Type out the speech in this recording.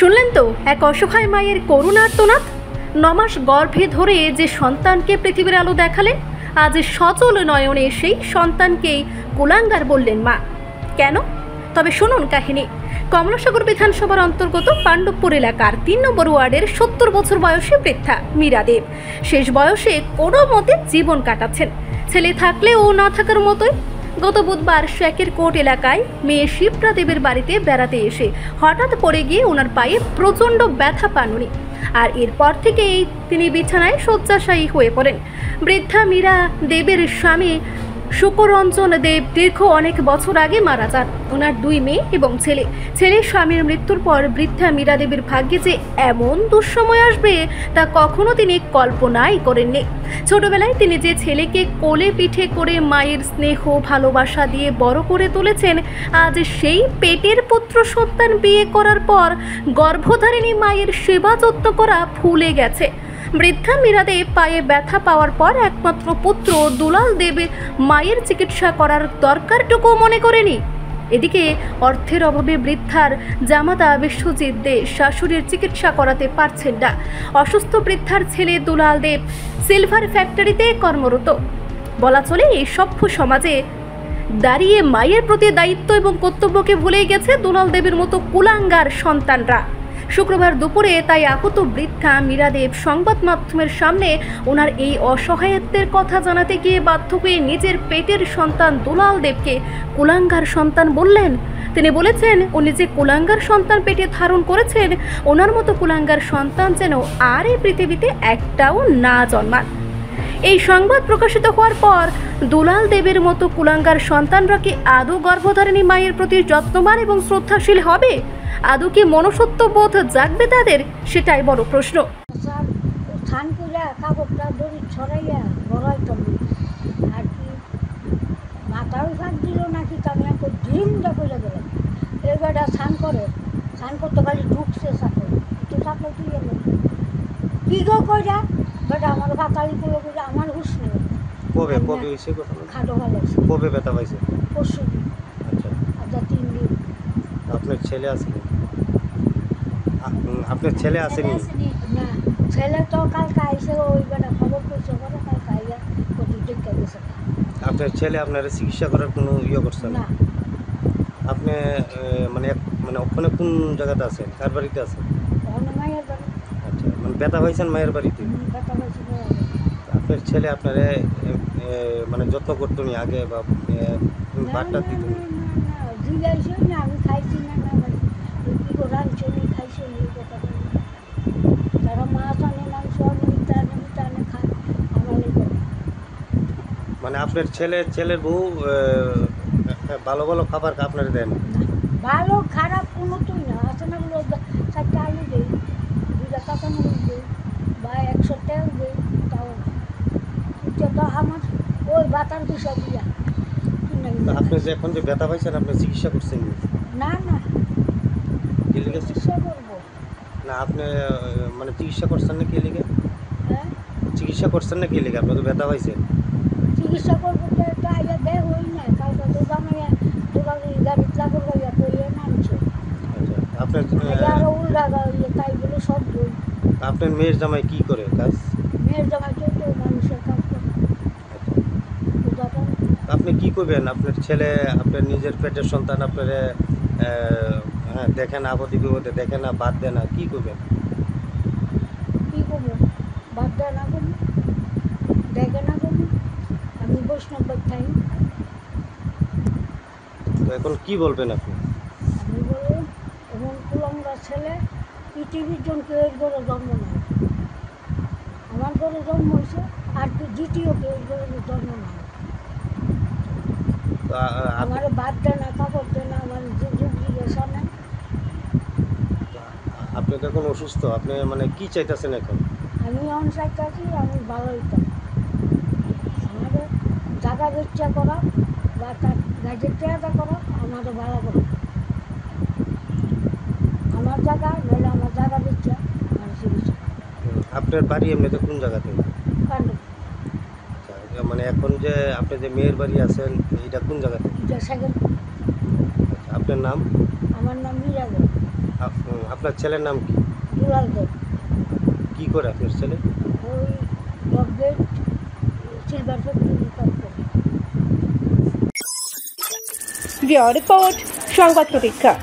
শুনলেন তো এক অসহায় মায়ের করুণ আর্তনাদ। 9 মাস গর্ভে ধরে যে সন্তানকে পৃথিবীর আলো দেখালেন, আজ সচল নয়নে সেই সন্তানকেই কুলাঙ্গার বললেন মা। কেন? তবে শুনুন কাহিনী। কমলাসাগর বিধানসভার অন্তর্গত পাণ্ডবপুর এলাকার 3 নম্বর ওয়ার্ডের 70 বছর বয়সী বৃদ্ধা মীরা দেব শেষ বয়সে কোনো মতে জীবন কাটাচ্ছেন। ছেলে থাকলেও না থাকার মতোই। গত বুধবার শেকের কোট এলাকায় মেয়ে শিপ্রা দেবের বাড়িতে বেড়াতে এসে হঠাৎ পড়ে গিয়ে ওনার পায়ে প্রচণ্ড ব্যথা পান উনি। আর এরপর থেকেই তিনি বিছানায় শয্যাশায়ী হয়ে পড়েন। বৃদ্ধা মীরা দেবের স্বামী সুকরঞ্জন দেব দীর্ঘ অনেক বছর আগে মারা যান। ওনার 2 মেয়ে এবং ছেলে। ছেলের স্বামীর মৃত্যুর পর বৃদ্ধা মীরা দেবীর ভাগ্যে যে এমন দুঃসময় আসবে তা কখনো তিনি কল্পনাই করেননি। ছোটবেলায় তিনি যে ছেলেকে কোলে পিঠে করে মায়ের স্নেহ ভালোবাসা দিয়ে বড় করে তুলেছেন, আজ সেই পেটের পুত্র সন্তান বিয়ে করার পর গর্ভধারিণী মায়ের সেবা যত্ন করা ভুলে গেছে। বৃদ্ধা মীরা দেব পায়ে ব্যথা পাওয়ার পর একমাত্র পুত্র দুলাল দেব মায়ের চিকিৎসা করার দরকারটুকু মনে করেনি। এদিকে অর্থের অভাবে বৃদ্ধার জামাতা বিশ্বজিৎ দে শাশুড়ির চিকিৎসা করাতে পারছেন না। অসুস্থ বৃদ্ধার ছেলে দুলাল দেব সিলভার ফ্যাক্টরিতে কর্মরত। বলা চলে এই সভ্য সমাজে দাঁড়িয়ে মায়ের প্রতি দায়িত্ব এবং কর্তব্যকে ভুলে গেছে দুলাল দেবের মতো কুলাঙ্গার সন্তানরা। শুক্রবার দুপুরে তাই আহত বৃদ্ধা মীরা দেব সংবাদ মাধ্যমের সামনে ওনার এই অসহায়ত্বের কথা জানাতে গিয়ে বাধ্য হয়ে নিজের পেটের সন্তান দুলাল দেবকে কুলাঙ্গার সন্তান বললেন। তিনি বলেছেন উনি যে কুলাঙ্গার সন্তান পেটে ধারণ করেছেন, ওনার মতো কুলাঙ্গার সন্তান যেন আর এই পৃথিবীতে একটাও না জন্মান। এই সংবাদ প্রকাশিত হওয়ার পর দুলাল দেবের মতো কুলাঙ্গার সন্তানরা কি আদৌ গর্ভধারিণী মায়ের প্রতি যত্নবান এবং শ্রদ্ধাশীল হবে? আদৌ কি মনুষ্যত্ব বোধ জাগবে তাদের? সেটাই বড় প্রশ্ন। স্নান করে কাপড়টা দড়ি ছড়াইয়া গড়াইতাম আর কি মাথাও ফাঁক দিল নাকি আমি এখন ডিমটা করে গেলাম। এবার স্নান করতে খালি ঢুকছে সাথে একটু সাথে তুই এলো কি গো কইরা বেটা আমার বাতালি করে করে আমার হুশ নেই। কবে হইছে কথা খাটো ভালো কবে ব্যথা পাইছে? পরশু। আচ্ছা 3 দিন। আপনার ছেলে আছে? আপনার ছেলে আসেনি? না, ছেলে তো কালকে আইসে ওই বেটা খবর করছে বলে কালকে আইয়া কত দেখতে গেছে। আপনার ছেলে আপনার চিকিৎসা করার কোনো করছে না? আপনি মানে ওখানে কোন জায়গাতে আছেন? কার বাড়িতে আছেন? মায়ের বাড়ি। আচ্ছা, মানে ব্যথা হয়েছেন মায়ের বাড়িতে? ব্যথা হয়েছে। আপনার ছেলে আপনারে মানে যত্ন করতো নি আগে বা বাটটা দিত? জিজ্ঞাসা না আমি খাইছি না কি করে আনছো নি খাইছো নি কথা বলি তারা মাছ আনে মাংস আনে খায় আমার মানে আপনার ছেলের বউ ভালো ভালো খাবার আপনার দেন? ভালো খারাপ কোনো তুই না আছে না বলে 4টা আলু দেই 2টা কাঁচামরিচ দেই বা 100 তেল দেই তাও তো আমার ওই বাতার বিষয় দিয়া। আপনি যে এখন যে ব্যথা পাইছেন আপনি চিকিৎসা করছেন? না না চিকিৎসা করবো না আপনি মানে চিকিৎসা করছেন না কি লিগে? হ্যাঁ চিকিৎসা করছেন না কি লিগে? আপনি তো ব্যথা পাইছেন। চিকিৎসা করবো তো একটা আইয়া দেয় হই না কালকে দোকানে গাড়ি চাকর গাড়িয়া করিয়ে নামছে। আচ্ছা আপনার আরো উল্টা গাড়িয়ে তাই বলে সব বই। আপনার মেয়ের জামাই কি করে কাজ? মেয়ের জামাই তো মানুষের কাজ করে। আপনি কি করবেন? আপনার ছেলে আপনার নিজের পেটের সন্তান আপনার দেখে না, আপত্তি বিপদে দেখে না, বাদ দেয় না, কি করবেন? কি করবো? বাদ দেয় না করবো, দেখে না করবো। আমি বৈষ্ণব খাই। তো এখন কি বলবেন আপনি? আমি বলবো এবং কুলঙ্গা ছেলে পৃথিবীর জন কেউ করে জন্ম নেয়। আমার ঘরে জন্ম হয়েছে আর দ্বিতীয় কেউ করে জন্ম নেয়। আমার বাদ দেয় না, কাপড় দেয় না, আমার যে যুগ জিজ্ঞাসা নেই। আপনি তো এখন অসুস্থ, আপনি মানে কি চাইতেছেন এখন? আমি এখন চাইতেছি আমি ভালো হইতাম। আমাদের জায়গা বেচা করা বা তার গাছের চেয়ারটা করা আমাদের ভালো করা। আমার জায়গা নইলে আমার জায়গা বেচা আমার চিকিৎসা। আপনার বাড়ি এমনিতে কোন জায়গাতে? পাণ্ডব। মানে এখন যে আপনি যে মেয়ের বাড়ি আছেন এটা কোন জায়গাতে? সেকেন্ড। আপনার নাম? আমার নাম মীরা দেব। আপনার ছেলের নাম কি? দুলাল দেব। কি করে আপনার ছেলে? ওই গভর্নমেন্ট সিলভার ফ্যাক্টরি কাজ করে। রিপোর্ট সংবাদ প্রতীক্ষা।